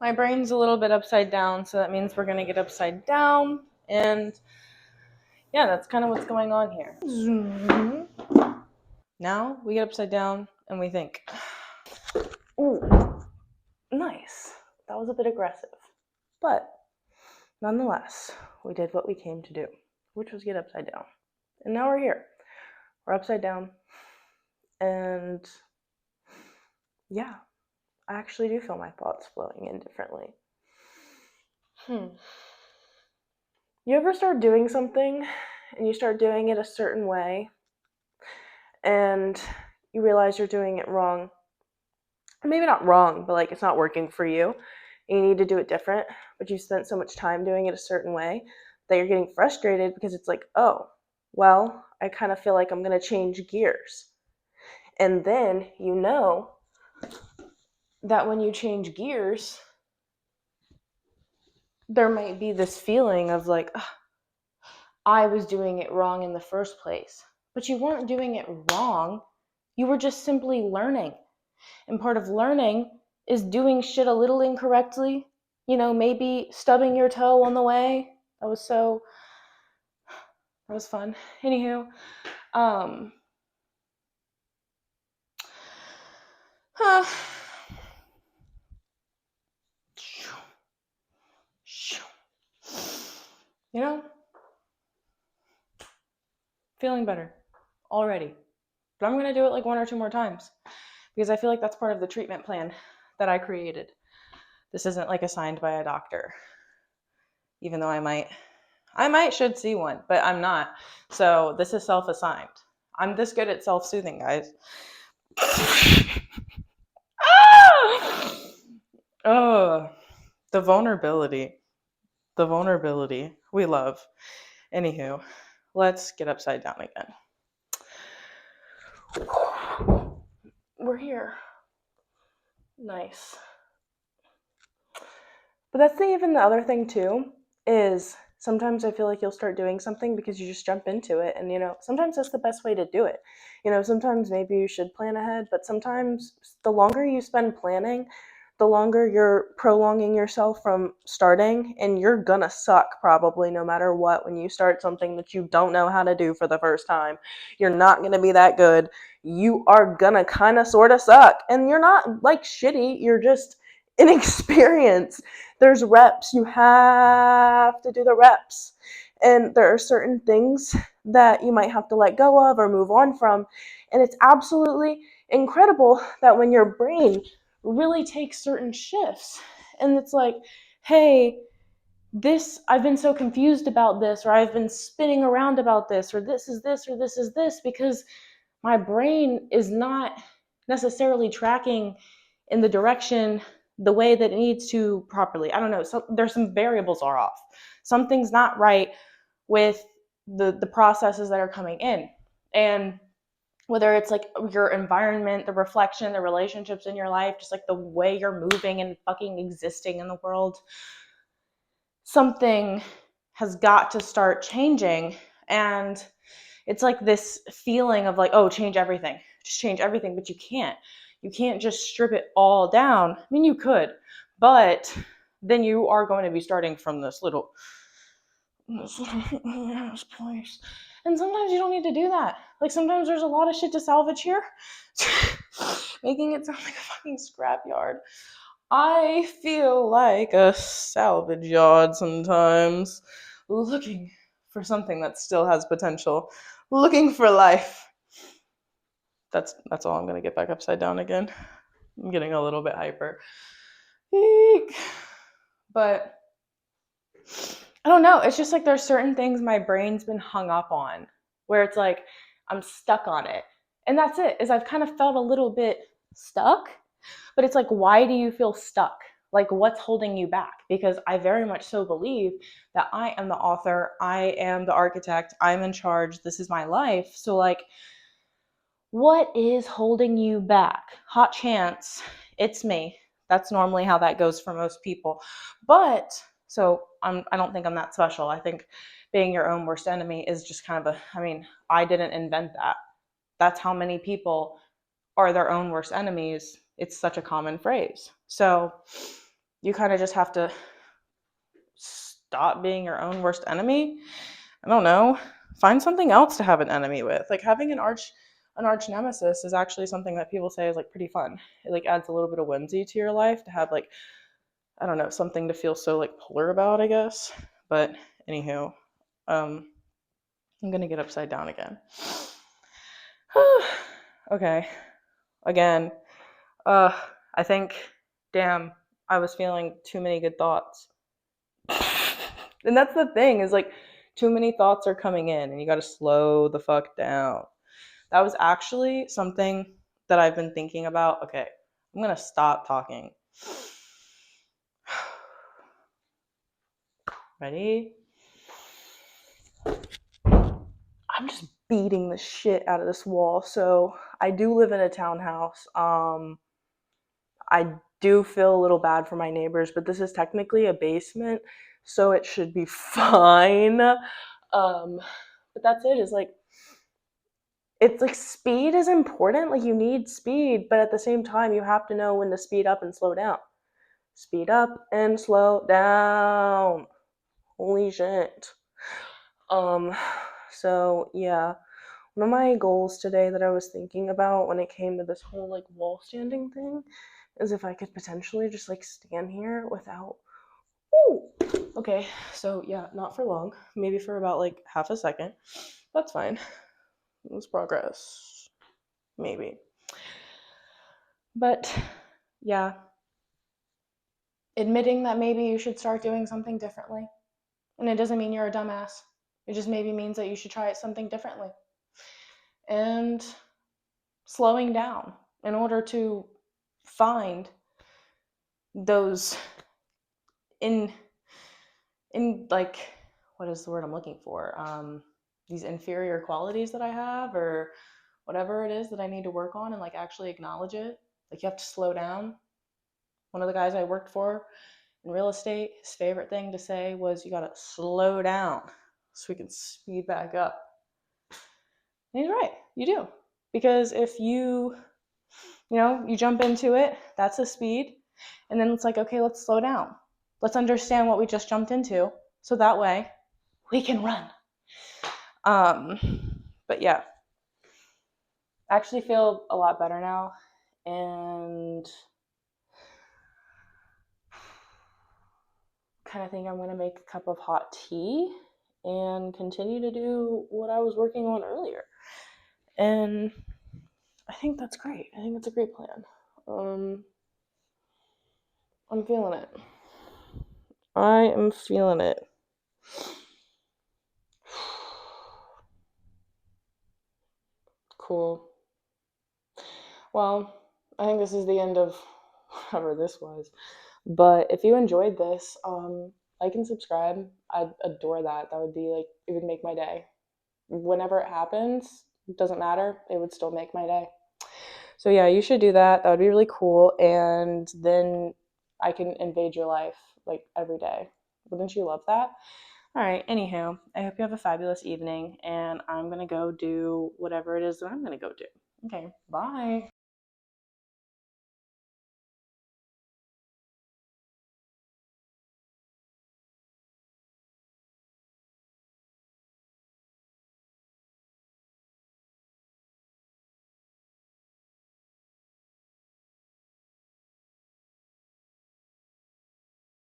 My brain's a little bit upside down, so that means we're going to get upside down. And yeah, that's kind of what's going on here. Now we get upside down and we think, ooh, nice. That was a bit aggressive. But nonetheless, we did what we came to do, which was get upside down. And now we're here. We're upside down. And yeah, I actually do feel my thoughts flowing in differently. You ever start doing something and you start doing it a certain way and you realize you're doing it wrong? Maybe not wrong, but like it's not working for you. And you need to do it different, but you spent so much time doing it a certain way that you're getting frustrated because it's like, oh, well, I kind of feel like I'm going to change gears. And then you know that when you change gears, there might be this feeling of like, I was doing it wrong in the first place. But you weren't doing it wrong. You were just simply learning. And part of learning is doing shit a little incorrectly. You know, maybe stubbing your toe on the way. That was fun. Anywho, you know, feeling better already. But I'm going to do it like 1 or 2 more times because I feel like that's part of the treatment plan that I created. This isn't like assigned by a doctor, even though I might should see one, but I'm not. So this is self-assigned. I'm this good at self-soothing, guys. Oh, the vulnerability we love. Anywho, let's get upside down again. We're here. Nice. But that's even the other thing too, is sometimes I feel like you'll start doing something because you just jump into it. And, sometimes that's the best way to do it. Sometimes maybe you should plan ahead, but sometimes the longer you spend planning, the longer you're prolonging yourself from starting, and you're gonna suck probably no matter what when you start something that you don't know how to do for the first time. You're not gonna be that good. You are gonna kind of sort of suck, and you're not like shitty, you're just inexperienced. There's reps. You have to do the reps. And there are certain things that you might have to let go of or move on from. And it's absolutely incredible that when your brain really takes certain shifts and it's like, hey, I've been so confused about this, or I've been spinning around about this, or this is this, or this is this, because my brain is not necessarily tracking in the direction the way that it needs to properly. I don't know. So there's some variables are off. Something's not right with the processes that are coming in. And whether it's like your environment, the reflection, the relationships in your life, just like the way you're moving and fucking existing in the world, something has got to start changing. And it's like this feeling of like, oh, change everything, just change everything. But you can't just strip it all down. I mean, you could, but then you are going to be starting from this little place. And sometimes you don't need to do that. Like sometimes there's a lot of shit to salvage here. Making it sound like a fucking scrapyard. I feel like a salvage yard sometimes, looking for something that still has potential, looking for life. That's all. I'm gonna get back upside down again. I'm getting a little bit hyper. Eek. But I don't know. It's just like there's certain things my brain's been hung up on where it's like I'm stuck on it. And that's it, is I've kind of felt a little bit stuck. But it's like, why do you feel stuck? Like, what's holding you back? Because I very much so believe that I am the author. I am the architect. I'm in charge. This is my life. So like, what is holding you back? Hot chance, it's me. That's normally how that goes for most people. But so I don't think I'm that special. I think being your own worst enemy is just kind of I didn't invent that. That's how many people are their own worst enemies. It's such a common phrase. So you kind of just have to stop being your own worst enemy. I don't know. Find something else to have an enemy with. Like having an arch nemesis is actually something that people say is like pretty fun. It like adds a little bit of whimsy to your life to have like, I don't know, something to feel so like polar about, I guess. But anywho, um I'm gonna get upside down again. Okay. Again. Uh I think, damn, I was feeling too many good thoughts. And that's the thing, is like too many thoughts are coming in and you gotta slow the fuck down. That was actually something that I've been thinking about. Okay, I'm gonna stop talking. Ready? I'm just beating the shit out of this wall. So I do live in a townhouse. I do feel a little bad for my neighbors, but this is technically a basement, so it should be fine. But that's it. Is like, it's like speed is important. Like you need speed, but at the same time, you have to know when to speed up and slow down. Speed up and slow down. Holy shit. Um, so yeah, one of my goals today that I was thinking about when it came to this whole like wall standing thing is if I could potentially just like stand here without. Ooh. Okay, so yeah, not for long. Maybe for about like half a second. That's fine. It's progress. Maybe. But yeah, admitting that maybe you should start doing something differently. And it doesn't mean you're a dumbass. It just maybe means that you should try it something differently. And slowing down in order to find those in like, what is the word I'm looking for? These inferior qualities that I have, or whatever it is that I need to work on, and like actually acknowledge it. Like you have to slow down. One of the guys I worked for in real estate, his favorite thing to say was, "You gotta slow down so we can speed back up." And he's right, you do. Because if you jump into it, that's the speed. And then it's like, okay, let's slow down. Let's understand what we just jumped into. So that way we can run. But yeah, I actually feel a lot better now. And kind of think I'm going to make a cup of hot tea and continue to do what I was working on earlier. And I think that's great. I think it's a great plan. I'm feeling it. I am feeling it. Cool. Well, I think this is the end of whatever this was. But if you enjoyed this, like and subscribe. I'd adore that. That would be like, it would make my day. Whenever it happens, it doesn't matter. It would still make my day. So yeah, you should do that. That would be really cool. And then I can invade your life like every day. Wouldn't you love that? All right, anywho, I hope you have a fabulous evening, and I'm going to go do whatever it is that I'm going to go do. Okay, bye.